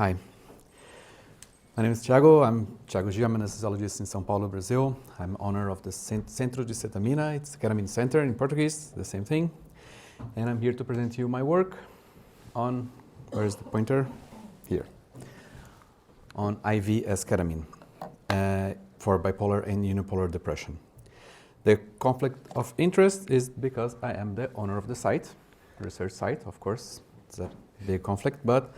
Hi. My name is Tiago. I'm Tiago Gill. I'm an anesthesiologist in São Paulo, Brazil. I'm owner of the Centro de Cetamina. It's Ketamine Center in Portuguese, the same thing. And I'm here to present you my work on, where's the pointer? Here. On IV esketamine for bipolar and unipolar depression. The conflict of interest is because I am the owner of the site, research site, of course. It's a big conflict. But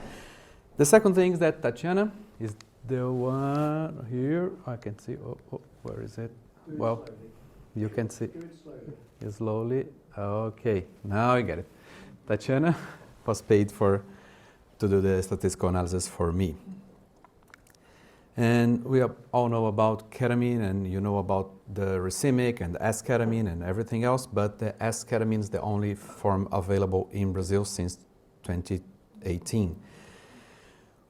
the second thing is that Tatiana is the one here. I can see. Oh, where is it? Well, you can see. Slowly. Okay, now I get it. Tatiana was paid to do the statistical analysis for me. And we all know about ketamine, and you know about the racemic and the esketamine and everything else, but the esketamine is the only form available in Brazil since 2018.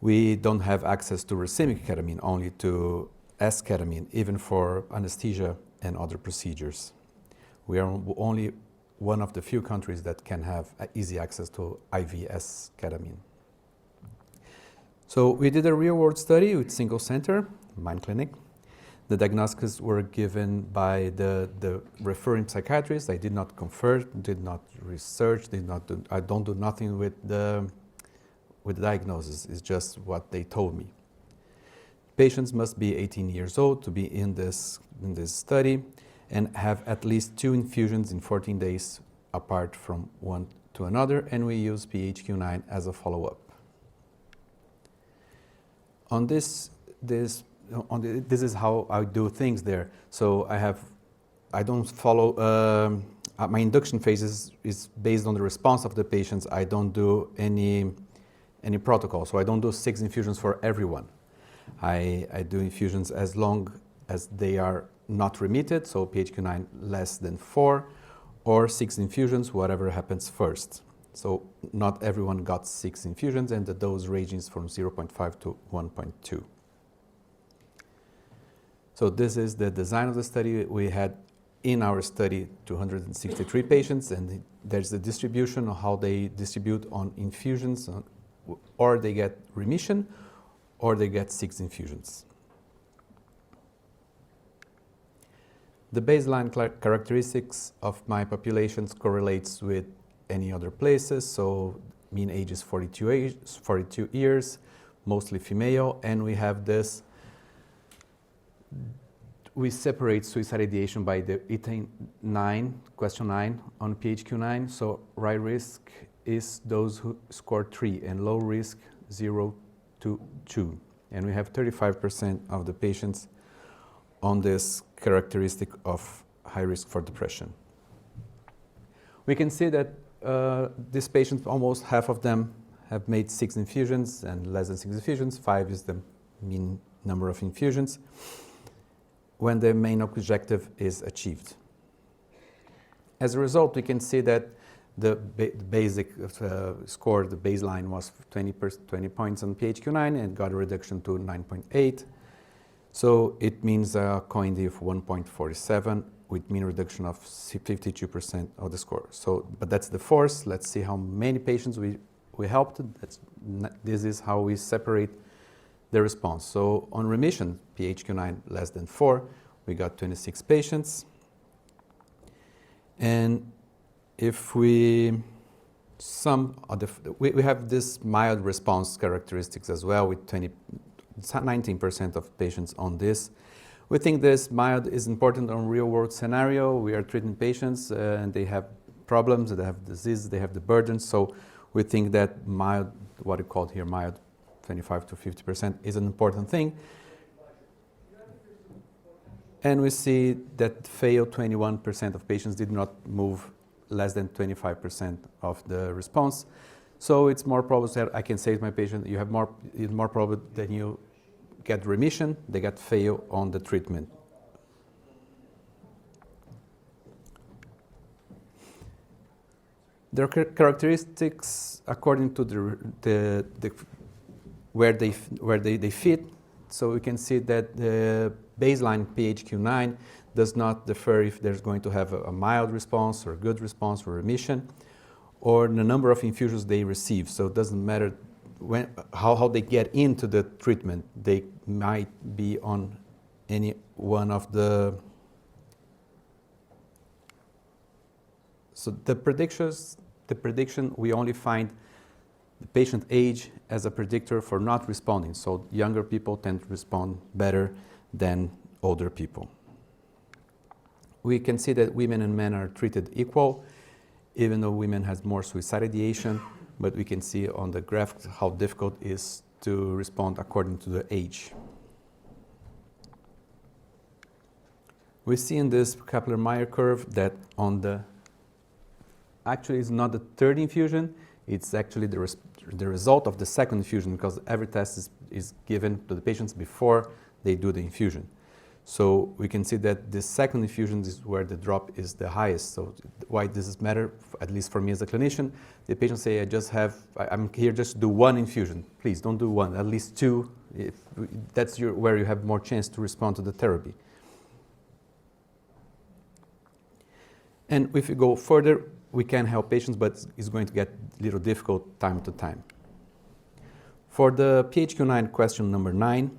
We don't have access to racemic ketamine, only to esketamine, even for anesthesia and other procedures. We are only one of the few countries that can have easy access to IV esketamine. So we did a real-world study with single center, mind clinic. The diagnoses were given by the referring psychiatrist. I did not confer, did not research, I don't do nothing with the diagnosis. It's just what they told me. Patients must be 18 years old to be in this study and have at least 2 infusions in 14 days apart from one to another, and we use PHQ-9 as a follow-up. This is how I do things there. So I don't follow, my induction phase is based on the response of the patients. I don't do any protocol. So I don't do 6 infusions for everyone. I do infusions as long as they are not remitted, so PHQ-9 less than 4, or 6 infusions, whatever happens first. So not everyone got 6 infusions, and the dose ranges from 0.5 to 1.2. So this is the design of the study. We had in our study 263 patients, and there's the distribution of how they distribute on infusions, or they get remission, or they get 6 infusions. The baseline characteristics of my populations correlates with any other places. So mean age is 42 years, mostly female, and we have this. We separate suicide ideation by the question 9 on PHQ-9. So high risk is those who score 3 and low risk 0 to 2. And we have 35% of the patients on this characteristic of high risk for depression. We can see that these patients, almost half of them have made 6 infusions and less than 6 infusions. 5 is the mean number of infusions when the main objective is achieved. As a result, we can see that the basic score, the baseline was 20 points on PHQ-9 and got a reduction to 9.8. So it means a coin D of 1.47 with mean reduction of 52% of the score. So, but that's the force. Let's see how many patients we helped. This is how we separate the response. So on remission, PHQ-9 less than 4, we got 26 patients. And if we sum, we have this mild response characteristics as well with 19% of patients on this. We think this mild is important on real-world scenario. We are treating patients and they have problems, they have disease, they have the burden. So we think that mild, what we call here mild, 25 to 50% is an important thing. And we see that failed 21% of patients did not move less than 25% of the response. So it's more probable that I can say to my patient, it's more probable that you get remission, they get fail on the treatment. Their characteristics according to where they fit. So we can see that the baseline PHQ-9 does not differ if there's going to have a mild response or a good response or remission, or the number of infusions they receive. So it doesn't matter how they get into the treatment. They might be on any one of the. So the prediction, we only find the patient age as a predictor for not responding. So younger people tend to respond better than older people. We can see that women and men are treated equal, even though women has more suicide ideation, but we can see on the graph how difficult it is to respond according to the age. We see in this Kaplan-Meier curve that on the, actually it's not the third infusion, it's actually the result of the second infusion, because every test is given to the patients before they do the infusion. So we can see that the second infusion is where the drop is the highest. So why does this matter, at least for me as a clinician? The patients say, I'm here just to do one infusion. Please don't do one, at least two. That's where you have more chance to respond to the therapy. And if we go further, we can help patients, but it's going to get a little difficult time to time. For the PHQ-9 question number 9,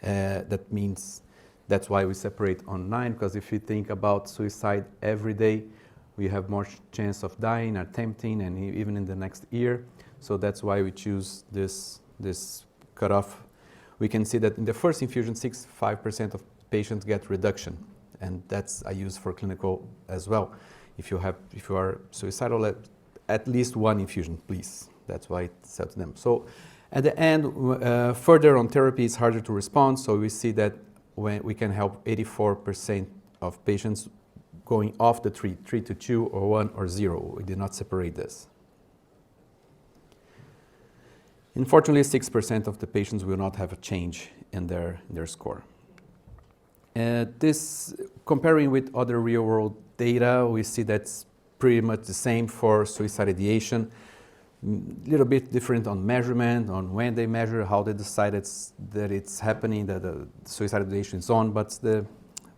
that means that's why we separate on 9, because if you think about suicide every day, we have more chance of dying, attempting, and even in the next year. So that's why we choose this cutoff. We can see that in the first infusion, 65% of patients get reduction, and that's I use for clinical as well. If you are suicidal, at least one infusion, please. That's why it's set to them. So at the end, further on therapy, it's harder to respond. So we see that when we can help 84% of patients going off the 3 to 2 or 1 or 0. We did not separate this. Unfortunately, 6% of the patients will not have a change in their score. This, comparing with other real-world data, we see that's pretty much the same for suicide ideation. A little bit different on measurement, on when they measure, how they decide that it's happening, that the suicide ideation is on, but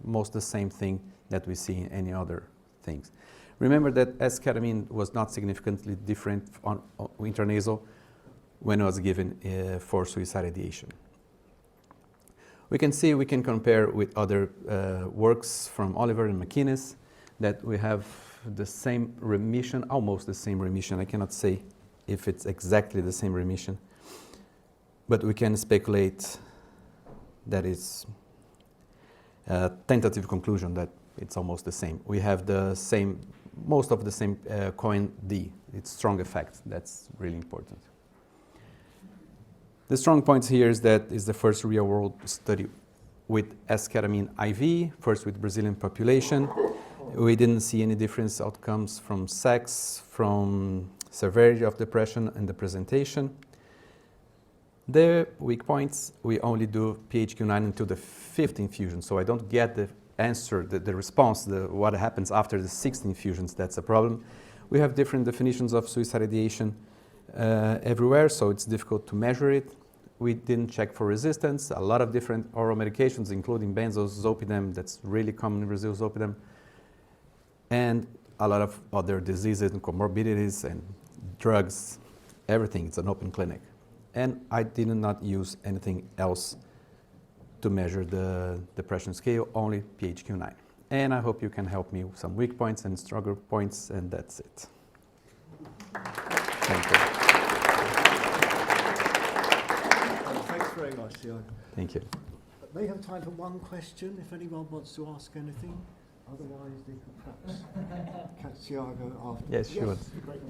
most the same thing that we see in any other things. Remember that esketamine was not significantly different on intranasal when it was given for suicide ideation. We can compare with other works from Oliver and McInnes that we have the same remission, almost the same remission. I cannot say if it's exactly the same remission, but we can speculate that it's a tentative conclusion that it's almost the same. We have the same, most of the same coin D. It's strong effect. That's really important. The strong points here is that is the first real-world study with esketamine IV, first with Brazilian population. We didn't see any difference outcomes from sex, from severity of depression, and the presentation. The weak points, we only do PHQ-9 until the 5th infusion, so I don't get the answer, the response, what happens after the 6th infusions. That's a problem. We have different definitions of suicide ideation everywhere, so it's difficult to measure it. We didn't check for resistance. A lot of different oral medications, including benzos, zolpidem, that's really common in Brazil, zolpidem, and a lot of other diseases and comorbidities and drugs, everything. It's an open clinic. And I did not use anything else to measure the depression scale, only PHQ-9. And I hope you can help me with some weak points and stronger points, and that's it. Thank you. Thanks very much, Tiago. Thank you. May have time for one question, if anyone wants to ask anything. Otherwise, they could perhaps catch Tiago after. Yes, sure. Great.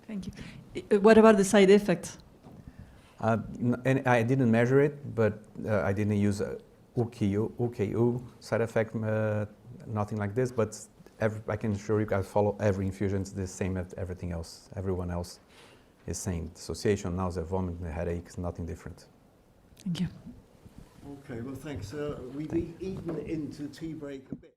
Thank you. What about the side effect? And I didn't measure it, but I didn't use UKU side effect, nothing like this, but I can assure you I follow every infusion. It's the same as everything else. Everyone else is saying dissociation, nausea, vomit, headaches, nothing different. Thank you. Okay, well, thanks. We've eaten into tea break a bit.